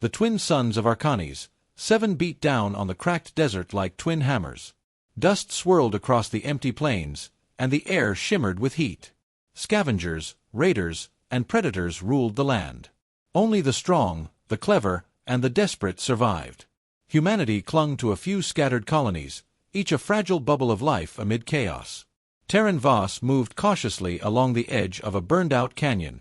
The twin sons of Arcanes, 7 beat down on the cracked desert like twin hammers. Dust swirled across the empty plains, and the air shimmered with heat. Scavengers, raiders, and predators ruled the land. Only the strong, the clever, and the desperate survived. Humanity clung to a few scattered colonies, each a fragile bubble of life amid chaos. Terran Voss moved cautiously along the edge of a burned-out canyon.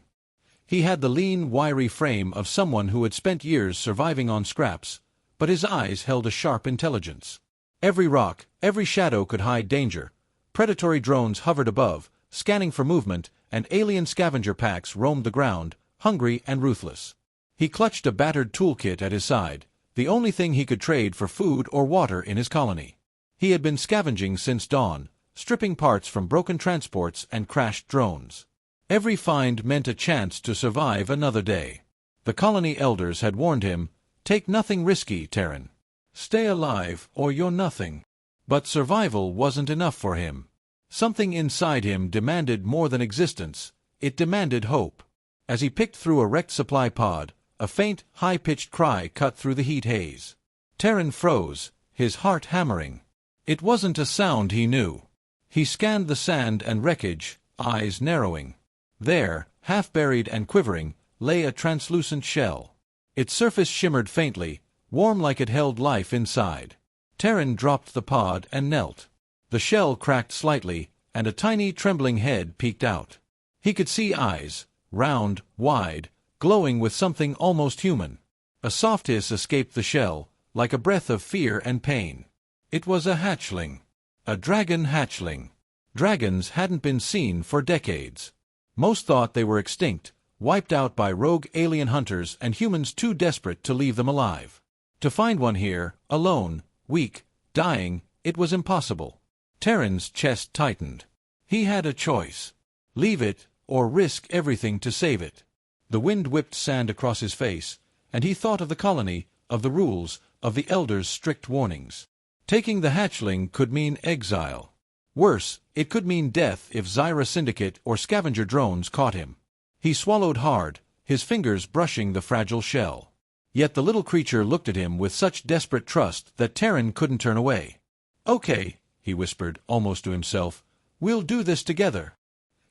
He had the lean, wiry frame of someone who had spent years surviving on scraps, but his eyes held a sharp intelligence. Every rock, every shadow could hide danger. Predatory drones hovered above, scanning for movement, and alien scavenger packs roamed the ground, hungry and ruthless. He clutched a battered toolkit at his side, the only thing he could trade for food or water in his colony. He had been scavenging since dawn, stripping parts from broken transports and crashed drones. Every find meant a chance to survive another day. The colony elders had warned him, "Take nothing risky, Terran. Stay alive, or you're nothing." But survival wasn't enough for him. Something inside him demanded more than existence, it demanded hope. As he picked through a wrecked supply pod, a faint, high-pitched cry cut through the heat haze. Terran froze, his heart hammering. It wasn't a sound he knew. He scanned the sand and wreckage, eyes narrowing. There, half-buried and quivering, lay a translucent shell. Its surface shimmered faintly, warm like it held life inside. Terran dropped the pod and knelt. The shell cracked slightly, and a tiny, trembling head peeked out. He could see eyes, round, wide, glowing with something almost human. A soft hiss escaped the shell, like a breath of fear and pain. It was a hatchling. A dragon hatchling. Dragons hadn't been seen for decades. Most thought they were extinct, wiped out by rogue alien hunters and humans too desperate to leave them alive. To find one here, alone, weak, dying, it was impossible. Terran's chest tightened. He had a choice. Leave it, or risk everything to save it. The wind whipped sand across his face, and he thought of the colony, of the rules, of the elders' strict warnings. Taking the hatchling could mean exile. Worse, it could mean death if Zyra Syndicate or scavenger drones caught him. He swallowed hard, his fingers brushing the fragile shell. Yet the little creature looked at him with such desperate trust that Terran couldn't turn away. "Okay," he whispered, almost to himself, "we'll do this together."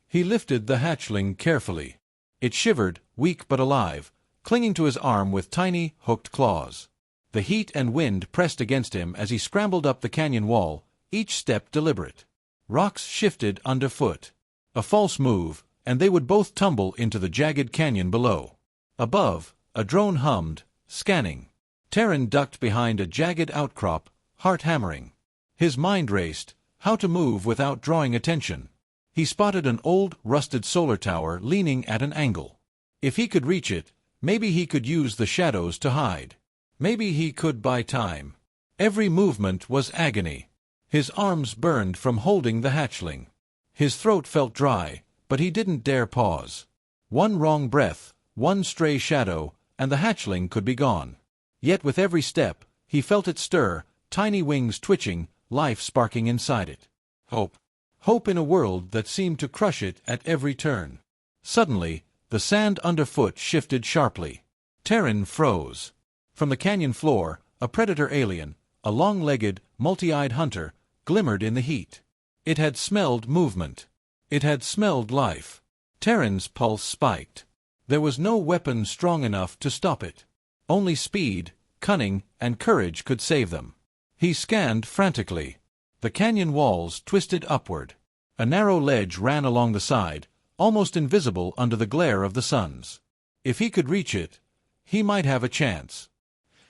He lifted the hatchling carefully. It shivered, weak but alive, clinging to his arm with tiny, hooked claws. The heat and wind pressed against him as he scrambled up the canyon wall, each step deliberate. Rocks shifted underfoot. A false move, and they would both tumble into the jagged canyon below. Above, a drone hummed, scanning. Terran ducked behind a jagged outcrop, heart hammering. His mind raced, how to move without drawing attention. He spotted an old, rusted solar tower leaning at an angle. If he could reach it, maybe he could use the shadows to hide. Maybe he could buy time. Every movement was agony. His arms burned from holding the hatchling. His throat felt dry, but he didn't dare pause. One wrong breath, one stray shadow, and the hatchling could be gone. Yet with every step, he felt it stir, tiny wings twitching, life sparking inside it. Hope. Hope in a world that seemed to crush it at every turn. Suddenly, the sand underfoot shifted sharply. Terran froze. From the canyon floor, a predator alien, a long-legged, multi-eyed hunter, glimmered in the heat. It had smelled movement. It had smelled life. Terran's pulse spiked. There was no weapon strong enough to stop it. Only speed, cunning, and courage could save them. He scanned frantically. The canyon walls twisted upward. A narrow ledge ran along the side, almost invisible under the glare of the suns. If he could reach it, he might have a chance.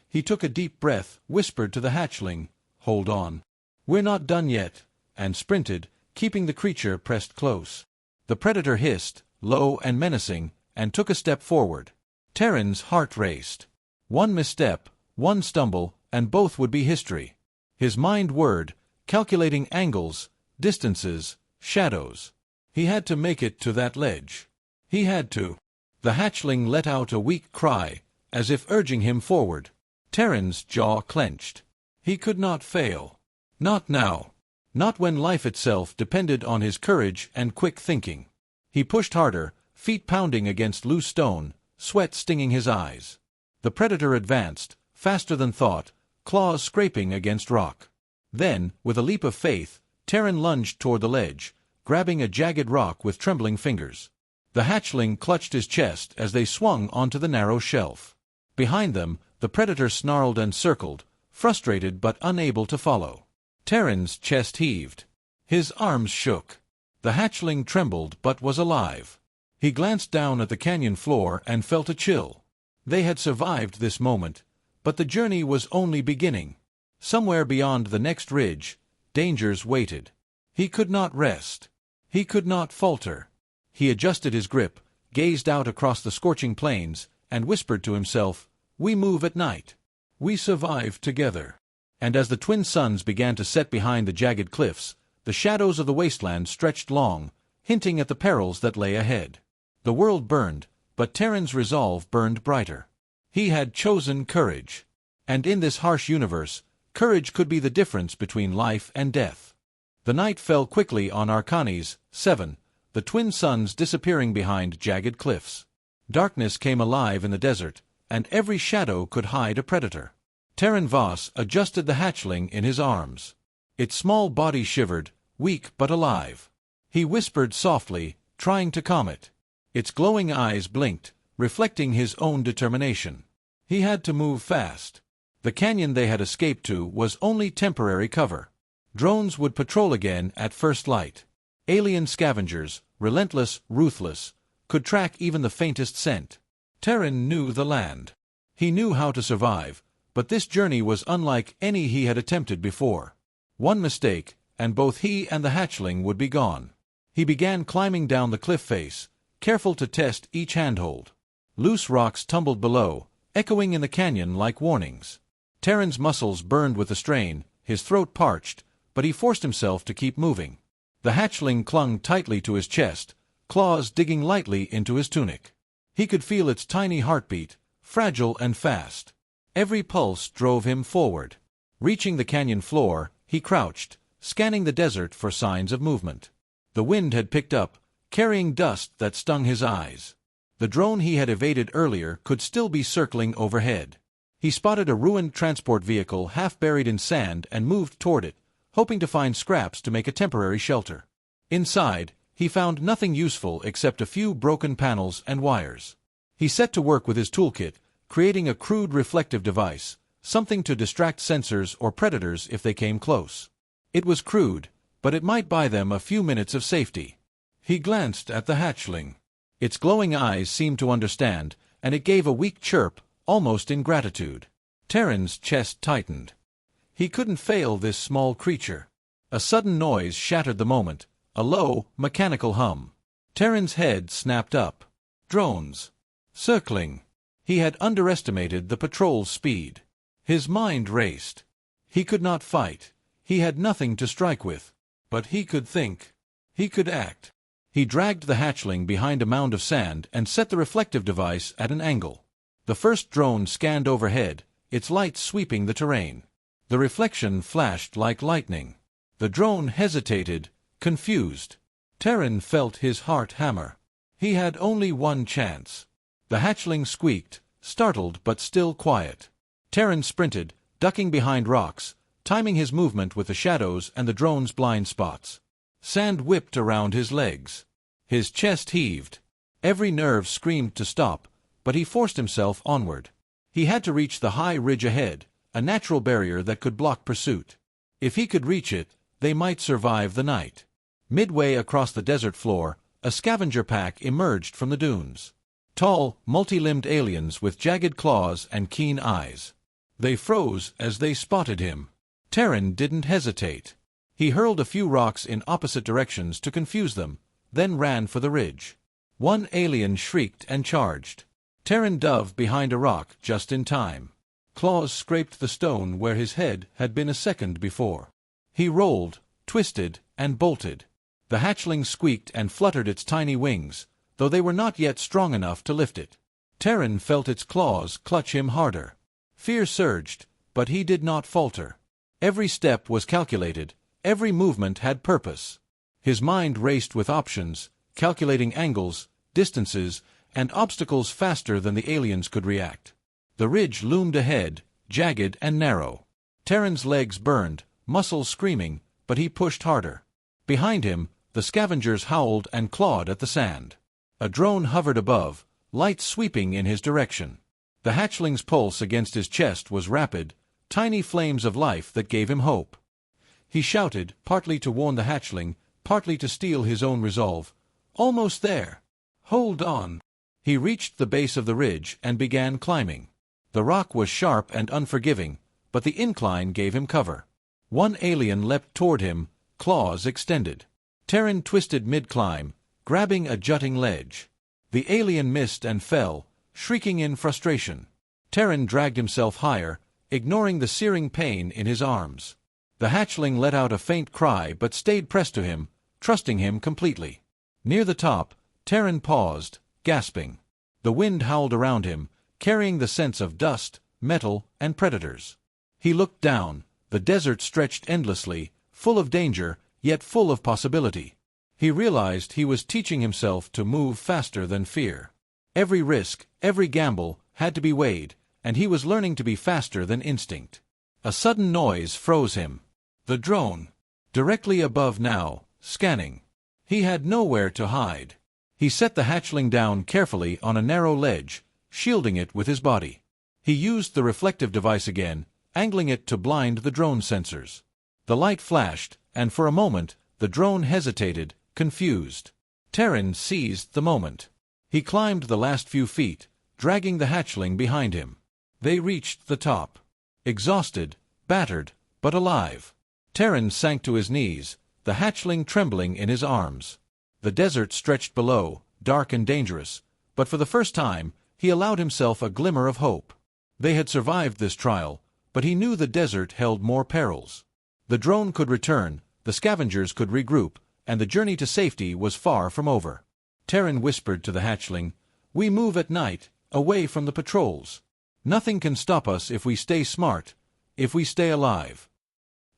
He took a deep breath, whispered to the hatchling, "Hold on. We're not done yet," and sprinted, keeping the creature pressed close. The predator hissed, low and menacing, and took a step forward. Terran's heart raced. One misstep, one stumble, and both would be history. His mind whirred, calculating angles, distances, shadows. He had to make it to that ledge. He had to. The hatchling let out a weak cry, as if urging him forward. Terran's jaw clenched. He could not fail. Not now. Not when life itself depended on his courage and quick thinking. He pushed harder, feet pounding against loose stone, sweat stinging his eyes. The predator advanced, faster than thought, claws scraping against rock. Then, with a leap of faith, Terran lunged toward the ledge, grabbing a jagged rock with trembling fingers. The hatchling clutched his chest as they swung onto the narrow shelf. Behind them, the predator snarled and circled, frustrated but unable to follow. Terran's chest heaved. His arms shook. The hatchling trembled but was alive. He glanced down at the canyon floor and felt a chill. They had survived this moment, but the journey was only beginning. Somewhere beyond the next ridge, dangers waited. He could not rest. He could not falter. He adjusted his grip, gazed out across the scorching plains, and whispered to himself, "We move at night. We survive together." And as the twin suns began to set behind the jagged cliffs, the shadows of the wasteland stretched long, hinting at the perils that lay ahead. The world burned, but Terran's resolve burned brighter. He had chosen courage. And in this harsh universe, courage could be the difference between life and death. The night fell quickly on Arcanes 7, the twin suns disappearing behind jagged cliffs. Darkness came alive in the desert, and every shadow could hide a predator. Terran Voss adjusted the hatchling in his arms. Its small body shivered, weak but alive. He whispered softly, trying to calm it. Its glowing eyes blinked, reflecting his own determination. He had to move fast. The canyon they had escaped to was only temporary cover. Drones would patrol again at first light. Alien scavengers, relentless, ruthless, could track even the faintest scent. Terran knew the land. He knew how to survive, but this journey was unlike any he had attempted before. One mistake, and both he and the hatchling would be gone. He began climbing down the cliff face, careful to test each handhold. Loose rocks tumbled below, echoing in the canyon like warnings. Terran's muscles burned with the strain, his throat parched, but he forced himself to keep moving. The hatchling clung tightly to his chest, claws digging lightly into his tunic. He could feel its tiny heartbeat, fragile and fast. Every pulse drove him forward. Reaching the canyon floor, he crouched, scanning the desert for signs of movement. The wind had picked up, carrying dust that stung his eyes. The drone he had evaded earlier could still be circling overhead. He spotted a ruined transport vehicle half buried in sand and moved toward it, hoping to find scraps to make a temporary shelter. Inside, he found nothing useful except a few broken panels and wires. He set to work with his toolkit, creating a crude reflective device, something to distract sensors or predators if they came close. It was crude, but it might buy them a few minutes of safety. He glanced at the hatchling. Its glowing eyes seemed to understand, and it gave a weak chirp, almost in gratitude. Terran's chest tightened. He couldn't fail this small creature. A sudden noise shattered the moment, a low, mechanical hum. Terran's head snapped up. Drones. Circling. He had underestimated the patrol's speed. His mind raced. He could not fight. He had nothing to strike with. But he could think. He could act. He dragged the hatchling behind a mound of sand and set the reflective device at an angle. The first drone scanned overhead, its light sweeping the terrain. The reflection flashed like lightning. The drone hesitated, confused. Terran felt his heart hammer. He had only one chance. The hatchling squeaked, startled but still quiet. Terran sprinted, ducking behind rocks, timing his movement with the shadows and the drone's blind spots. Sand whipped around his legs. His chest heaved. Every nerve screamed to stop, but he forced himself onward. He had to reach the high ridge ahead, a natural barrier that could block pursuit. If he could reach it, they might survive the night. Midway across the desert floor, a scavenger pack emerged from the dunes. Tall, multi-limbed aliens with jagged claws and keen eyes. They froze as they spotted him. Terran didn't hesitate. He hurled a few rocks in opposite directions to confuse them, then ran for the ridge. One alien shrieked and charged. Terran dove behind a rock just in time. Claws scraped the stone where his head had been a second before. He rolled, twisted, and bolted. The hatchling squeaked and fluttered its tiny wings, though they were not yet strong enough to lift it. Terran felt its claws clutch him harder. Fear surged, but he did not falter. Every step was calculated, every movement had purpose. His mind raced with options, calculating angles, distances, and obstacles faster than the aliens could react. The ridge loomed ahead, jagged and narrow. Terran's legs burned, muscles screaming, but he pushed harder. Behind him, the scavengers howled and clawed at the sand. A drone hovered above, light sweeping in his direction. The hatchling's pulse against his chest was rapid, tiny flames of life that gave him hope. He shouted, partly to warn the hatchling, partly to steel his own resolve. "Almost there! Hold on!" He reached the base of the ridge and began climbing. The rock was sharp and unforgiving, but the incline gave him cover. One alien leapt toward him, claws extended. Terran twisted mid-climb, grabbing a jutting ledge. The alien missed and fell, shrieking in frustration. Terran dragged himself higher, ignoring the searing pain in his arms. The hatchling let out a faint cry but stayed pressed to him, trusting him completely. Near the top, Terran paused, gasping. The wind howled around him, carrying the sense of dust, metal, and predators. He looked down. The desert stretched endlessly, full of danger, yet full of possibility. He realized he was teaching himself to move faster than fear. Every risk, every gamble, had to be weighed, and he was learning to be faster than instinct. A sudden noise froze him. The drone. Directly above now, scanning. He had nowhere to hide. He set the hatchling down carefully on a narrow ledge, shielding it with his body. He used the reflective device again, angling it to blind the drone sensors. The light flashed, and for a moment, the drone hesitated, confused. Terran seized the moment. He climbed the last few feet, dragging the hatchling behind him. They reached the top. Exhausted, battered, but alive. Terran sank to his knees, the hatchling trembling in his arms. The desert stretched below, dark and dangerous, but for the first time, he allowed himself a glimmer of hope. They had survived this trial, but he knew the desert held more perils. The drone could return, the scavengers could regroup, and the journey to safety was far from over. Terran whispered to the hatchling, "We move at night, away from the patrols. Nothing can stop us if we stay smart, if we stay alive."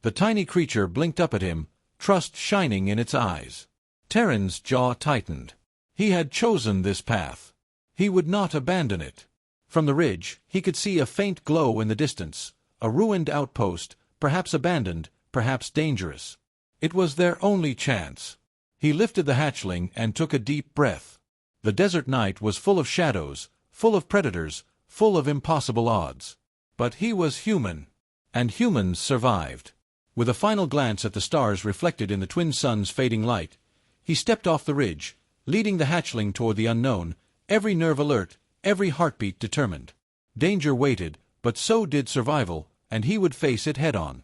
The tiny creature blinked up at him, trust shining in its eyes. Terran's jaw tightened. He had chosen this path. He would not abandon it. From the ridge, he could see a faint glow in the distance, a ruined outpost, perhaps abandoned, perhaps dangerous. It was their only chance. He lifted the hatchling and took a deep breath. The desert night was full of shadows, full of predators, full of impossible odds. But he was human. And humans survived. With a final glance at the stars reflected in the twin suns' fading light, he stepped off the ridge, leading the hatchling toward the unknown, every nerve alert, every heartbeat determined. Danger waited, but so did survival, and he would face it head-on.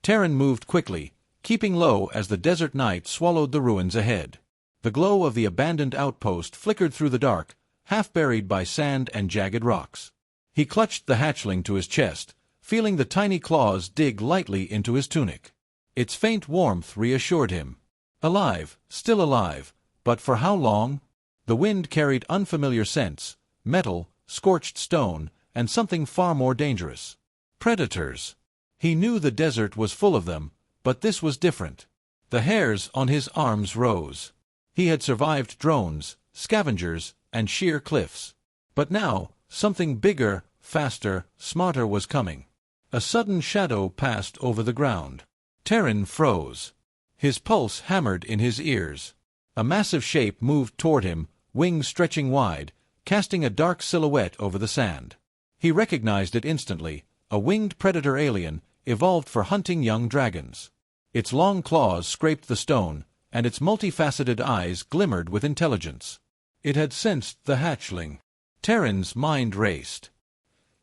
Terran moved quickly, keeping low as the desert night swallowed the ruins ahead. The glow of the abandoned outpost flickered through the dark, half buried by sand and jagged rocks. He clutched the hatchling to his chest, feeling the tiny claws dig lightly into his tunic. Its faint warmth reassured him. Alive, still alive, but for how long? The wind carried unfamiliar scents, metal, scorched stone, and something far more dangerous. Predators. He knew the desert was full of them, but this was different. The hairs on his arms rose. He had survived drones, scavengers, and sheer cliffs. But now, something bigger, faster, smarter was coming. A sudden shadow passed over the ground. Terran froze. His pulse hammered in his ears. A massive shape moved toward him, wings stretching wide, casting a dark silhouette over the sand. He recognized it instantly, a winged predator alien, evolved for hunting young dragons. Its long claws scraped the stone, and its multifaceted eyes glimmered with intelligence. It had sensed the hatchling. Terran's mind raced.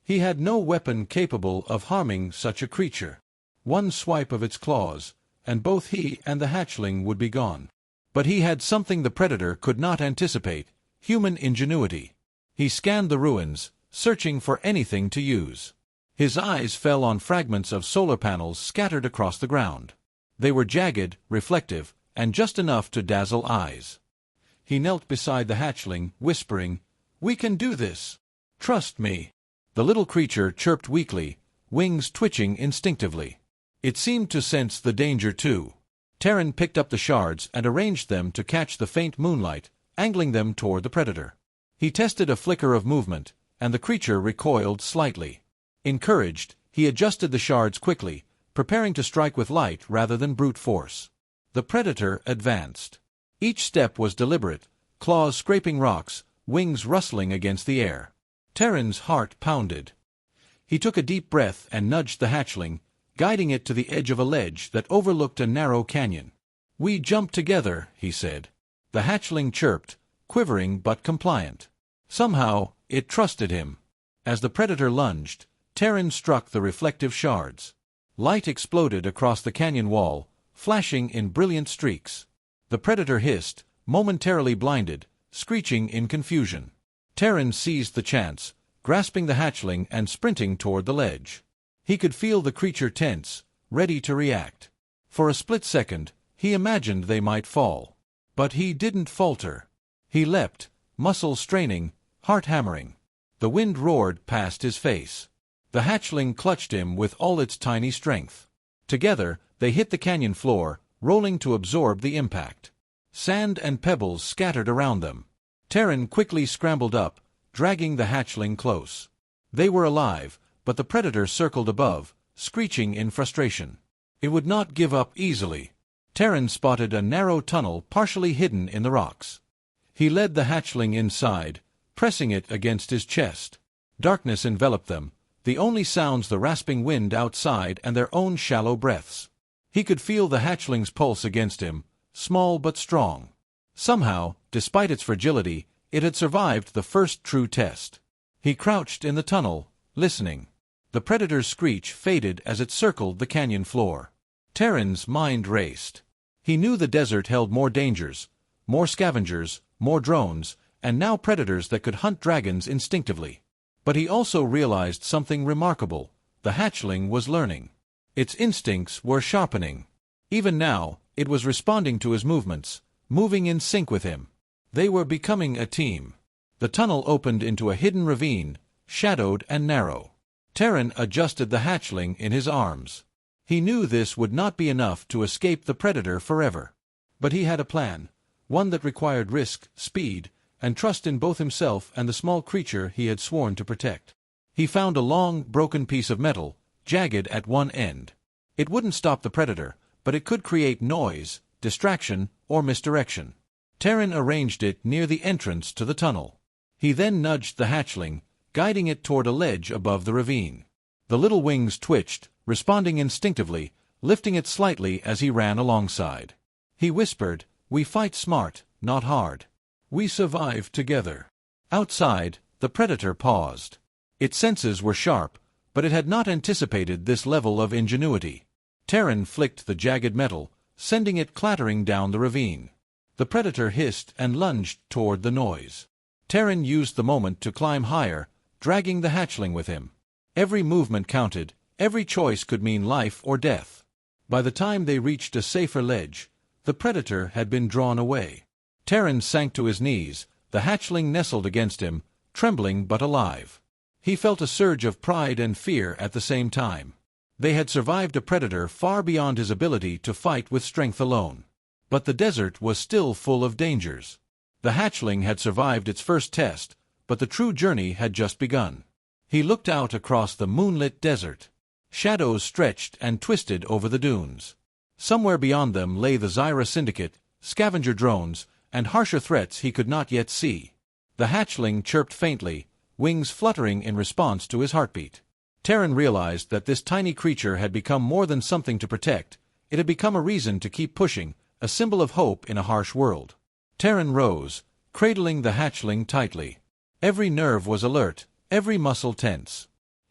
He had no weapon capable of harming such a creature. One swipe of its claws, and both he and the hatchling would be gone. But he had something the predator could not anticipate, human ingenuity. He scanned the ruins, searching for anything to use. His eyes fell on fragments of solar panels scattered across the ground. They were jagged, reflective, and just enough to dazzle eyes. He knelt beside the hatchling, whispering, "We can do this. Trust me." The little creature chirped weakly, wings twitching instinctively. It seemed to sense the danger too. Terran picked up the shards and arranged them to catch the faint moonlight, angling them toward the predator. He tested a flicker of movement, and the creature recoiled slightly. Encouraged, he adjusted the shards quickly, preparing to strike with light rather than brute force. The predator advanced. Each step was deliberate, claws scraping rocks, wings rustling against the air. Terran's heart pounded. He took a deep breath and nudged the hatchling, guiding it to the edge of a ledge that overlooked a narrow canyon. "We jump together," he said. The hatchling chirped, quivering but compliant. Somehow, it trusted him. As the predator lunged, Terran struck the reflective shards. Light exploded across the canyon wall, flashing in brilliant streaks. The predator hissed, momentarily blinded, screeching in confusion. Terran seized the chance, grasping the hatchling and sprinting toward the ledge. He could feel the creature tense, ready to react. For a split second, he imagined they might fall. But he didn't falter. He leapt, muscles straining, heart hammering. The wind roared past his face. The hatchling clutched him with all its tiny strength. Together, they hit the canyon floor, rolling to absorb the impact. Sand and pebbles scattered around them. Terran quickly scrambled up, dragging the hatchling close. They were alive, but the predator circled above, screeching in frustration. It would not give up easily. Terran spotted a narrow tunnel partially hidden in the rocks. He led the hatchling inside, pressing it against his chest. Darkness enveloped them, the only sounds the rasping wind outside and their own shallow breaths. He could feel the hatchling's pulse against him, small but strong. Somehow, despite its fragility, it had survived the first true test. He crouched in the tunnel, listening. The predator's screech faded as it circled the canyon floor. Terran's mind raced. He knew the desert held more dangers, more scavengers, more drones, and now predators that could hunt dragons instinctively. But he also realized something remarkable. The hatchling was learning. Its instincts were sharpening. Even now, it was responding to his movements, moving in sync with him. They were becoming a team. The tunnel opened into a hidden ravine, shadowed and narrow. Terran adjusted the hatchling in his arms. He knew this would not be enough to escape the predator forever. But he had a plan, one that required risk, speed, and trust in both himself and the small creature he had sworn to protect. He found a long, broken piece of metal, jagged at one end. It wouldn't stop the predator, but it could create noise, distraction, or misdirection. Terran arranged it near the entrance to the tunnel. He then nudged the hatchling, guiding it toward a ledge above the ravine. The little wings twitched, responding instinctively, lifting it slightly as he ran alongside. He whispered, "We fight smart, not hard. We survive together." Outside, the predator paused. Its senses were sharp, but it had not anticipated this level of ingenuity. Terran flicked the jagged metal, sending it clattering down the ravine. The predator hissed and lunged toward the noise. Terran used the moment to climb higher, dragging the hatchling with him. Every movement counted, every choice could mean life or death. By the time they reached a safer ledge, the predator had been drawn away. Terran sank to his knees, the hatchling nestled against him, trembling but alive. He felt a surge of pride and fear at the same time. They had survived a predator far beyond his ability to fight with strength alone. But the desert was still full of dangers. The hatchling had survived its first test, but the true journey had just begun. He looked out across the moonlit desert. Shadows stretched and twisted over the dunes. Somewhere beyond them lay the Zyra Syndicate, scavenger drones, and harsher threats he could not yet see. The hatchling chirped faintly, wings fluttering in response to his heartbeat. Terran realized that this tiny creature had become more than something to protect. It had become a reason to keep pushing, a symbol of hope in a harsh world. Terran rose, cradling the hatchling tightly. Every nerve was alert, every muscle tense.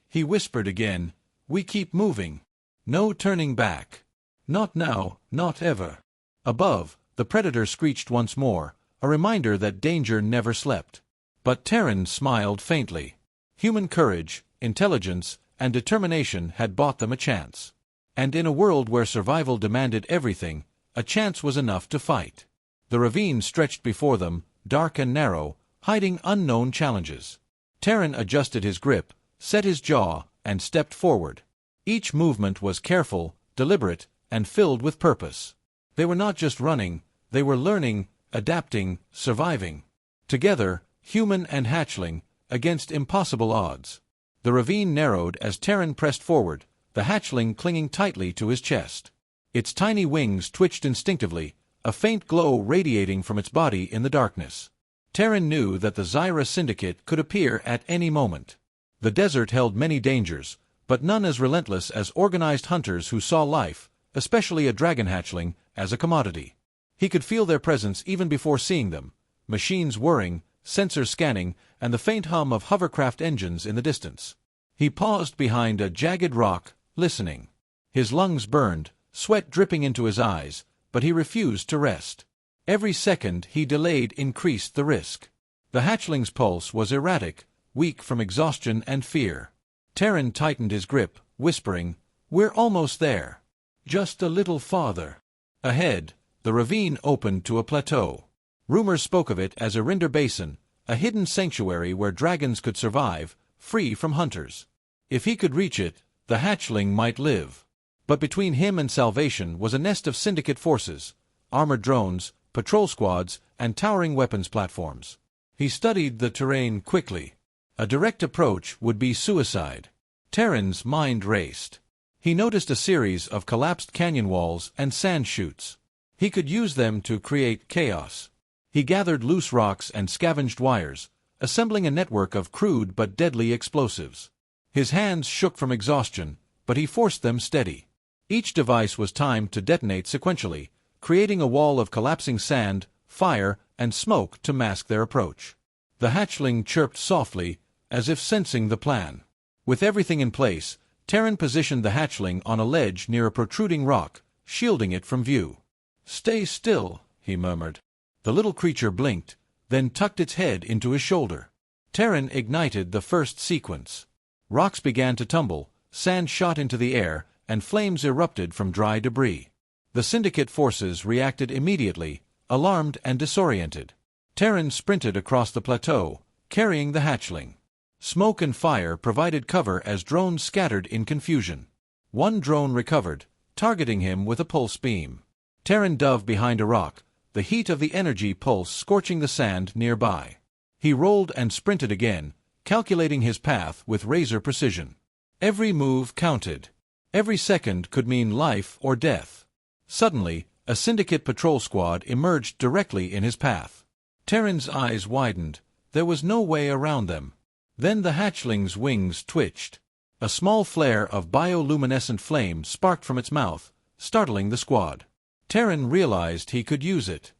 He whispered again, "We keep moving. No turning back. Not now, not ever." Above, the predator screeched once more, a reminder that danger never slept. But Terran smiled faintly. Human courage, intelligence, and determination had bought them a chance. And in a world where survival demanded everything, a chance was enough to fight. The ravine stretched before them, dark and narrow, hiding unknown challenges. Terran adjusted his grip, set his jaw, and stepped forward. Each movement was careful, deliberate, and filled with purpose. They were not just running, they were learning, adapting, surviving. Together, human and hatchling, against impossible odds. The ravine narrowed as Terran pressed forward, the hatchling clinging tightly to his chest. Its tiny wings twitched instinctively, a faint glow radiating from its body in the darkness. Terran knew that the Zyra Syndicate could appear at any moment. The desert held many dangers, but none as relentless as organized hunters who saw life, especially a dragon hatchling, as a commodity. He could feel their presence even before seeing them, machines whirring, sensors scanning, and the faint hum of hovercraft engines in the distance. He paused behind a jagged rock, listening. His lungs burned, sweat dripping into his eyes, but he refused to rest. Every second he delayed increased the risk. The hatchling's pulse was erratic, weak from exhaustion and fear. Terran tightened his grip, whispering, "We're almost there. Just a little farther." Ahead, the ravine opened to a plateau. Rumors spoke of it as Arinder Basin, a hidden sanctuary where dragons could survive, free from hunters. If he could reach it, the hatchling might live. But between him and salvation was a nest of syndicate forces, armored drones, patrol squads, and towering weapons platforms. He studied the terrain quickly. A direct approach would be suicide. Terran's mind raced. He noticed a series of collapsed canyon walls and sand chutes. He could use them to create chaos. He gathered loose rocks and scavenged wires, assembling a network of crude but deadly explosives. His hands shook from exhaustion, but he forced them steady. Each device was timed to detonate sequentially, creating a wall of collapsing sand, fire, and smoke to mask their approach. The hatchling chirped softly, as if sensing the plan. With everything in place, Terran positioned the hatchling on a ledge near a protruding rock, shielding it from view. "Stay still," he murmured. The little creature blinked, then tucked its head into his shoulder. Terran ignited the first sequence. Rocks began to tumble, sand shot into the air, and flames erupted from dry debris. The syndicate forces reacted immediately, alarmed and disoriented. Terran sprinted across the plateau, carrying the hatchling. Smoke and fire provided cover as drones scattered in confusion. One drone recovered, targeting him with a pulse beam. Terran dove behind a rock, the heat of the energy pulse scorching the sand nearby. He rolled and sprinted again, calculating his path with razor precision. Every move counted. Every second could mean life or death. Suddenly, a syndicate patrol squad emerged directly in his path. Terran's eyes widened. There was no way around them. Then the hatchling's wings twitched. A small flare of bioluminescent flame sparked from its mouth, startling the squad. Terran realized he could use it.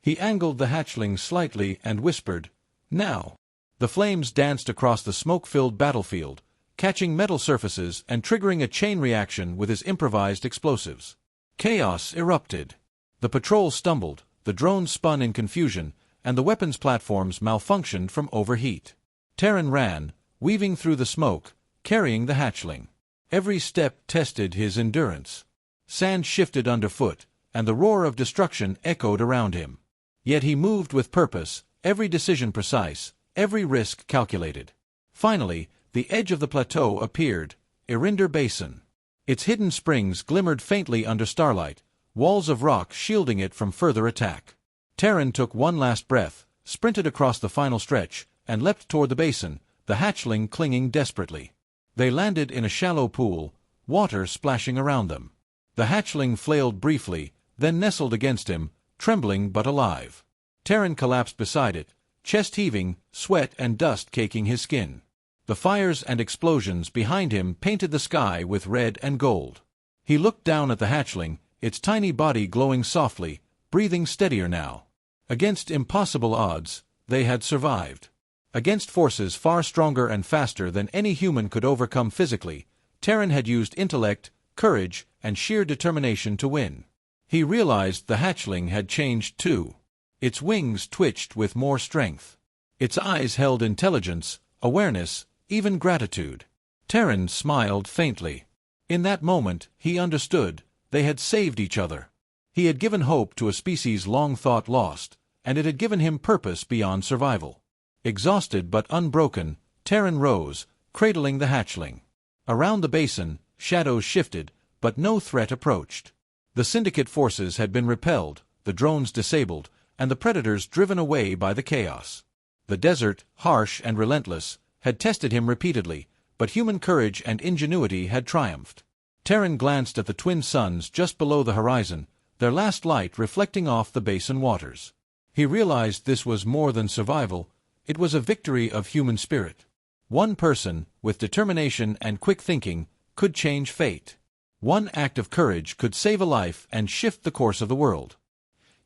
He angled the hatchling slightly and whispered, "Now." The flames danced across the smoke-filled battlefield, catching metal surfaces and triggering a chain reaction with his improvised explosives. Chaos erupted. The patrol stumbled, the drones spun in confusion, and the weapons platforms malfunctioned from overheat. Terran ran, weaving through the smoke, carrying the hatchling. Every step tested his endurance. Sand shifted underfoot, and the roar of destruction echoed around him. Yet he moved with purpose, every decision precise, every risk calculated. Finally, the edge of the plateau appeared, Arinder Basin. Its hidden springs glimmered faintly under starlight, walls of rock shielding it from further attack. Terran took one last breath, sprinted across the final stretch, and leapt toward the basin, the hatchling clinging desperately. They landed in a shallow pool, water splashing around them. The hatchling flailed briefly, then nestled against him, trembling but alive. Terran collapsed beside it, chest heaving, sweat and dust caking his skin. The fires and explosions behind him painted the sky with red and gold. He looked down at the hatchling, its tiny body glowing softly, breathing steadier now. Against impossible odds, they had survived. Against forces far stronger and faster than any human could overcome physically, Terran had used intellect, courage, and sheer determination to win. He realized the hatchling had changed too. Its wings twitched with more strength. Its eyes held intelligence, awareness, even gratitude. Terran smiled faintly. In that moment, he understood, they had saved each other. He had given hope to a species long thought lost, and it had given him purpose beyond survival. Exhausted but unbroken, Terran rose, cradling the hatchling. Around the basin, shadows shifted, but no threat approached. The syndicate forces had been repelled, the drones disabled, and the predators driven away by the chaos. The desert, harsh and relentless, had tested him repeatedly, but human courage and ingenuity had triumphed. Terran glanced at the twin suns just below the horizon, their last light reflecting off the basin waters. He realized this was more than survival, it was a victory of human spirit. One person, with determination and quick thinking, could change fate. One act of courage could save a life and shift the course of the world.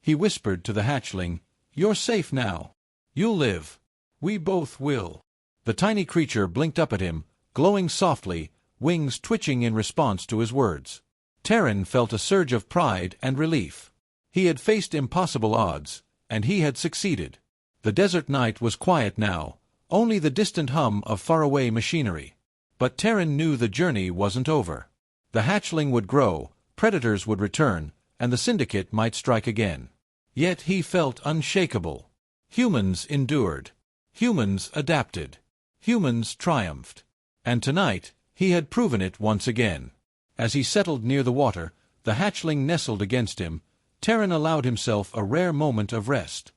He whispered to the hatchling, "You're safe now. You'll live. We both will." The tiny creature blinked up at him, glowing softly, wings twitching in response to his words. Terran felt a surge of pride and relief. He had faced impossible odds, and he had succeeded. The desert night was quiet now, only the distant hum of faraway machinery. But Terran knew the journey wasn't over. The hatchling would grow, predators would return, and the syndicate might strike again. Yet he felt unshakable. Humans endured. Humans adapted. Humans triumphed. And tonight, he had proven it once again. As he settled near the water, the hatchling nestled against him. Terran allowed himself a rare moment of rest.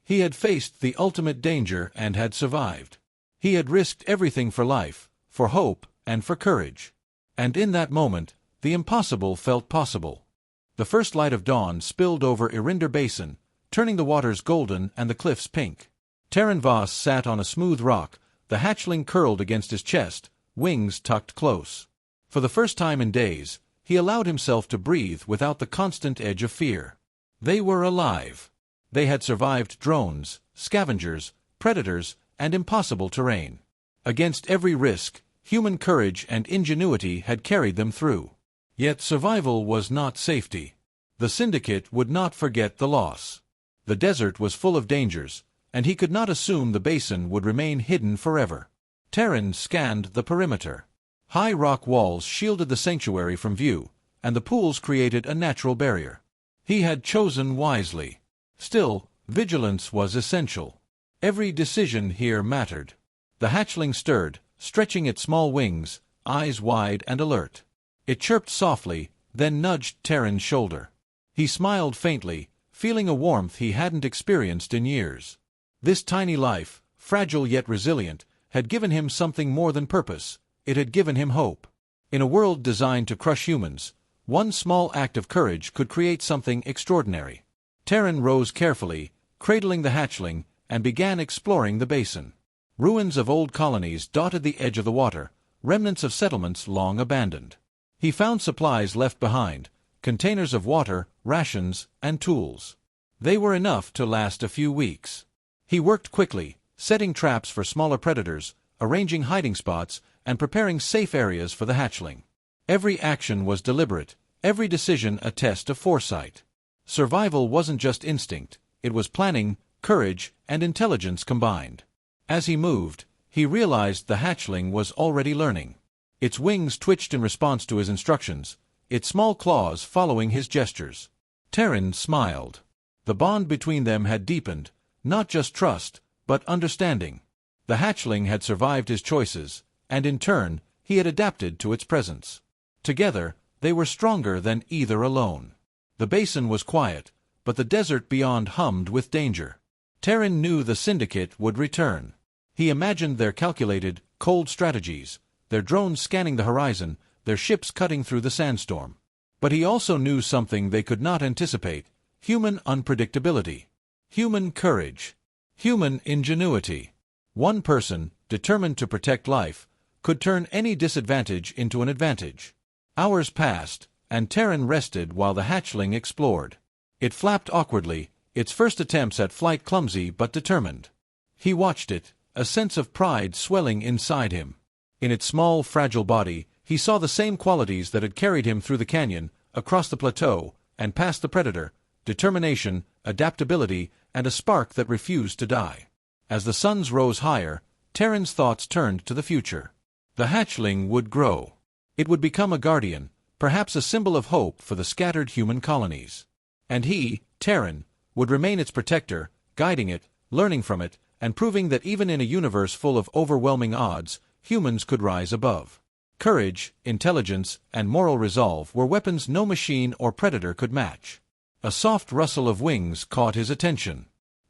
He had faced the ultimate danger and had survived. He had risked everything for life, for hope, and for courage. And in that moment, the impossible felt possible. The first light of dawn spilled over Irinder Basin, turning the waters golden and the cliffs pink. Terran Voss sat on a smooth rock, the hatchling curled against his chest, wings tucked close. For the first time in days, he allowed himself to breathe without the constant edge of fear. They were alive. They had survived drones, scavengers, predators, and impossible terrain. Against every risk, human courage and ingenuity had carried them through. Yet survival was not safety. The syndicate would not forget the loss. The desert was full of dangers, and he could not assume the basin would remain hidden forever. Terran scanned the perimeter. High rock walls shielded the sanctuary from view, and the pools created a natural barrier. He had chosen wisely. Still, vigilance was essential. Every decision here mattered. The hatchling stirred, stretching its small wings, eyes wide and alert. It chirped softly, then nudged Terran's shoulder. He smiled faintly, feeling a warmth he hadn't experienced in years. This tiny life, fragile yet resilient, had given him something more than purpose. It had given him hope. In a world designed to crush humans, one small act of courage could create something extraordinary. Terran rose carefully, cradling the hatchling, and began exploring the basin. Ruins of old colonies dotted the edge of the water, remnants of settlements long abandoned. He found supplies left behind, containers of water, rations, and tools. They were enough to last a few weeks. He worked quickly, setting traps for smaller predators, arranging hiding spots, and preparing safe areas for the hatchling. Every action was deliberate, every decision a test of foresight. Survival wasn't just instinct, it was planning, courage, and intelligence combined. As he moved, he realized the hatchling was already learning. Its wings twitched in response to his instructions, its small claws following his gestures. Terran smiled. The bond between them had deepened, not just trust, but understanding. The hatchling had survived his choices, and in turn, he had adapted to its presence. Together, they were stronger than either alone. The basin was quiet, but the desert beyond hummed with danger. Terran knew the syndicate would return. He imagined their calculated, cold strategies, their drones scanning the horizon, their ships cutting through the sandstorm. But he also knew something they could not anticipate: human unpredictability, human courage, human ingenuity. One person, determined to protect life, could turn any disadvantage into an advantage. Hours passed, and Terran rested while the hatchling explored. It flapped awkwardly, its first attempts at flight clumsy but determined. He watched it, a sense of pride swelling inside him. In its small, fragile body, he saw the same qualities that had carried him through the canyon, across the plateau, and past the predator: determination, adaptability, and a spark that refused to die. As the suns rose higher, Terran's thoughts turned to the future. The hatchling would grow. It would become a guardian, perhaps a symbol of hope for the scattered human colonies. And he, Terran, would remain its protector, guiding it, learning from it, and proving that even in a universe full of overwhelming odds, humans could rise above. Courage, intelligence, and moral resolve were weapons no machine or predator could match. A soft rustle of wings caught his attention.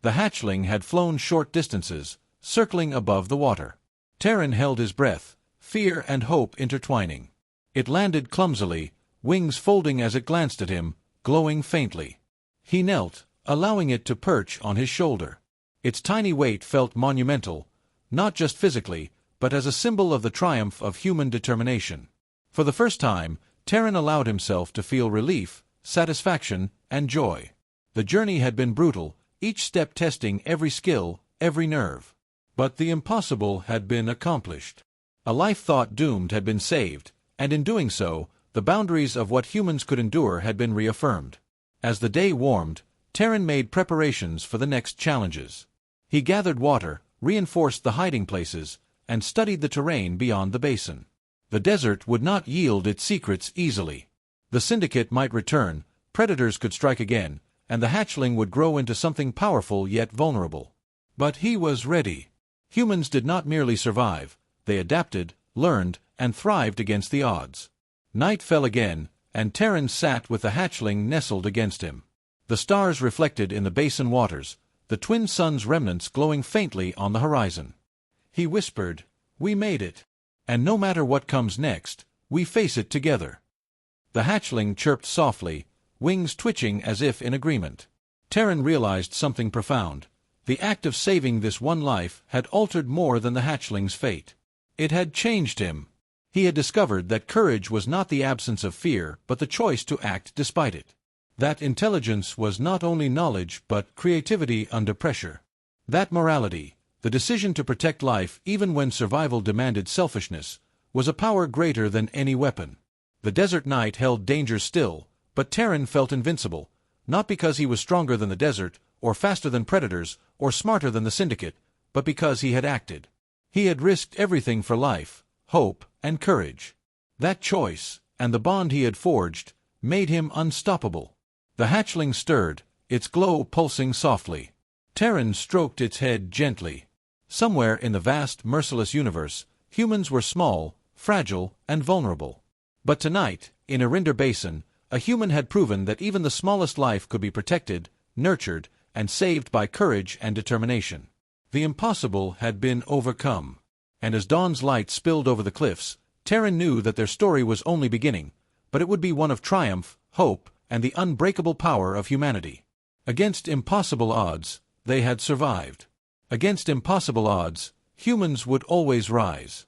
The hatchling had flown short distances, circling above the water. Terran held his breath, fear and hope intertwining. It landed clumsily, wings folding as it glanced at him, glowing faintly. He knelt, allowing it to perch on his shoulder. Its tiny weight felt monumental, not just physically, but as a symbol of the triumph of human determination. For the first time, Terran allowed himself to feel relief, satisfaction, and joy. The journey had been brutal, each step testing every skill, every nerve. But the impossible had been accomplished. A life thought doomed had been saved, and in doing so, the boundaries of what humans could endure had been reaffirmed. As the day warmed, Terran made preparations for the next challenges. He gathered water, reinforced the hiding places, and studied the terrain beyond the basin. The desert would not yield its secrets easily. The Syndicate might return, predators could strike again, and the hatchling would grow into something powerful yet vulnerable. But he was ready. Humans did not merely survive, they adapted, learned, and thrived against the odds. Night fell again, and Terran sat with the hatchling nestled against him. The stars reflected in the basin waters, the twin suns' remnants glowing faintly on the horizon. He whispered, "We made it. And no matter what comes next, we face it together." The hatchling chirped softly, wings twitching as if in agreement. Terran realized something profound. The act of saving this one life had altered more than the hatchling's fate. It had changed him. He had discovered that courage was not the absence of fear, but the choice to act despite it. That intelligence was not only knowledge but creativity under pressure. That morality, the decision to protect life even when survival demanded selfishness, was a power greater than any weapon. The desert night held dangers still, but Terran felt invincible, not because he was stronger than the desert, or faster than predators, or smarter than the Syndicate, but because he had acted. He had risked everything for life, hope, and courage. That choice, and the bond he had forged, made him unstoppable. The hatchling stirred, its glow pulsing softly. Terran stroked its head gently. Somewhere in the vast, merciless universe, humans were small, fragile, and vulnerable. But tonight, in Arinder Basin, a human had proven that even the smallest life could be protected, nurtured, and saved by courage and determination. The impossible had been overcome. And as dawn's light spilled over the cliffs, Terran knew that their story was only beginning, but it would be one of triumph, hope, and the unbreakable power of humanity. Against impossible odds, they had survived. Against impossible odds, humans would always rise.